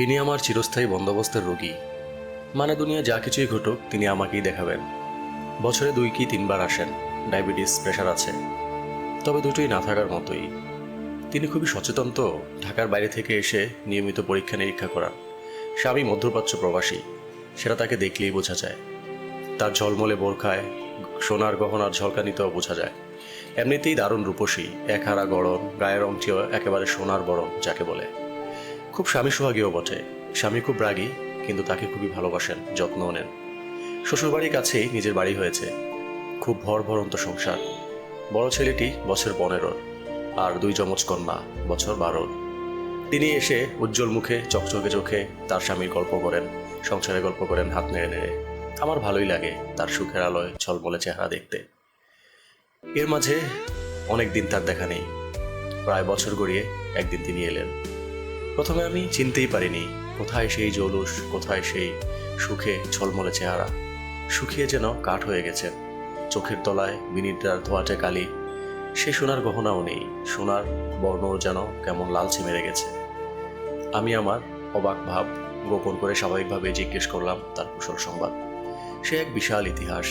ইনি আমার চিরস্থায়ী বন্দোবস্তের রোগী। মানে দুনিয়া যা কিছুই ঘটুক তিনি আমাকেই দেখাবেন। বছরে 2 কি 3 বার আসেন। ডায়াবেটিস, প্রেশার আছে, তবে দুটোই না থাকার মতোই। তিনি খুবই সচেতন, তো ঢাকার বাইরে থেকে এসে নিয়মিত পরীক্ষা নিরীক্ষা করান। স্বামী মধ্যপ্রাচ্য প্রবাসী, সেটা তাকে দেখলেই বোঝা যায়। তার ঝলমলে বোরখায় সোনার গহনার ঝলকানিতেও বোঝা যায়। এমনিতেই দারুণ রূপসী, একহারা গড়ন, গায়ের রংটিও একেবারে সোনার বরং যাকে বলে। খুব স্বামী সোহাগীও বটে। স্বামী খুব রাগী, কিন্তু তাকে খুবই ভালোবাসেন, যত্নও নেন। শ্বশুরবাড়ির কাছেই নিজের বাড়ি হয়েছে। খুব ভরভরন্ত সংসার। বড় ছেলেটি বছর 15, আর 2 যমজ কন্যা বছর 12। তিনি এসে উজ্জ্বল মুখে চকচকে চোখে তার স্বামীর গল্প করেন, সংসারে গল্প করেন হাত নেড়ে নেড়ে। আমার ভালোই লাগে তার সুখের আলোয় ঝলমলে চেহারা দেখতে। এর মাঝে অনেক দিন তার দেখা নেই। প্রায় বছর গড়িয়ে একদিন তিনি এলেন। প্রথমে আমি চিনতেই পারিনি কোথায় সেই জৌলুস, কোথায় সেই সুখে ঝলমলে চেহারা। শুকিয়ে যেন কাঠ হয়ে গেছেন। চোখের তলায় বিনিদ্রার ধোয়াটে কালি। সে সোনার গহনাও নেই, সোনার বর্ণও যেন কেমন লালচে মেরে গেছে। আমি আমার অবাক ভাব গোপন করে স্বাভাবিকভাবে জিজ্ঞেস করলাম তার কুশল সংবাদ। সে এক বিশাল ইতিহাস।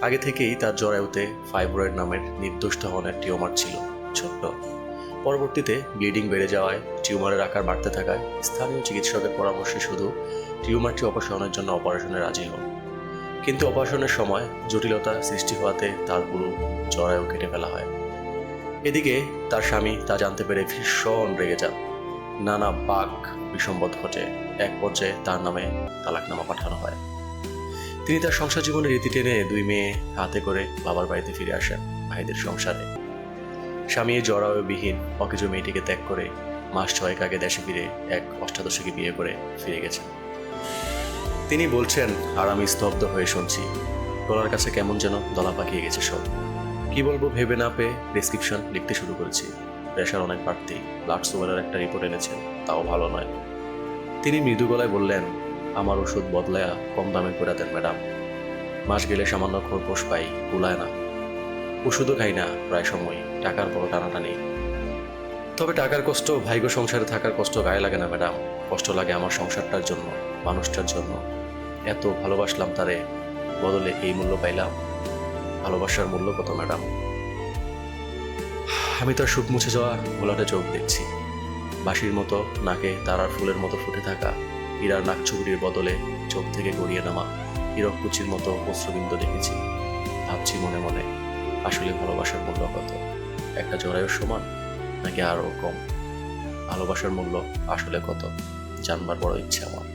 আগে থেকেই তার জরায়ুতে ফাইব্রয়েড নামের নির্দোষ ধরনের টিউমার ছিল, ছোট্ট। পরবর্তীতে ব্লিডিং বেড়ে যাওয়ায়, টিউমারের আকার বাড়তে থাকায় স্থানীয় চিকিৎসকের পরামর্শে শুধু টিউমারটি অপসারণের জন্য অপারেশনে রাজি হন। কিন্তু অপারেশনের সময় জটিলতা সৃষ্টি হওয়াতে তার পুরো জরায়ু কেটে ফেলা হয়। এদিকে তার স্বামী তা জানতে পেরে ভীষণ রেগে যান। নানা বাক বিসম্বাদ ঘটে। এক পর্যায়ে তার নামে তালাকনামা পাঠানো হয়। তিনি তার সংসার জীবনের রীতি টেনে 2 মেয়ে হাতে করে বাবার বাড়িতে ফিরে আসেন, ভাইদের সংসারে। স্বামী জরায়ুবিহীন অকেজো মেয়েটিকে ত্যাগ করে মাস 6 আগে দেশে ফিরে এক অষ্টাদশীকে বিয়ে করে ফিরে গেছেন। তিনি বলছেন, আর আমি স্তব্ধ হয়ে শুনছি। গলার কাছে কেমন যেন দলা পাকিয়ে গেছে সব। কি বলবো ভেবে না পেয়ে প্রেসক্রিপশন লিখতে শুরু করেছি। প্রেশার অনেক বাড়তি, ব্লাড সুগারের একটা রিপোর্ট এনেছেন, তাও ভালো নয়। তিনি মৃদু গলায় বললেন, আমার ওষুধ বদলায়া কম দামে করে দেন ম্যাডাম। মাস গেলে সামান্য খরপোশ পাই, কুলায় না। ওষুধও খাই না প্রায় সময়, টাকার বড় টানাটানি। তবে টাকার কষ্ট, ভাইগো সংসারে থাকার কষ্ট গায়ে লাগে না ম্যাডাম। কষ্ট লাগে আমার সংসারটার জন্য, মানুষটার জন্য। এত ভালোবাসলাম তারে, বদলে এই মূল্য পাইলাম। ভালোবাসার মূল্য কত ম্যাডাম? আমি তার সুখ মুছে যাওয়া ঘোলাটে চোখ দেখছি। বাঁশির মতো নাকে তারার ফুলের মতো ফুটে থাকা হীরার নাকছুবড়ির বদলে চোখ থেকে গড়িয়ে নামা হীরককুচির মতো অশ্রুবিন্দু দেখেছি। ভাবছি মনে মনে, আসলে ভালোবাসার মূল্য কত? একটা জরায়ুর সমান, নাকি আরও কম? ভালোবাসার মূল্য আসলে কত জানবার বড় ইচ্ছে আমার।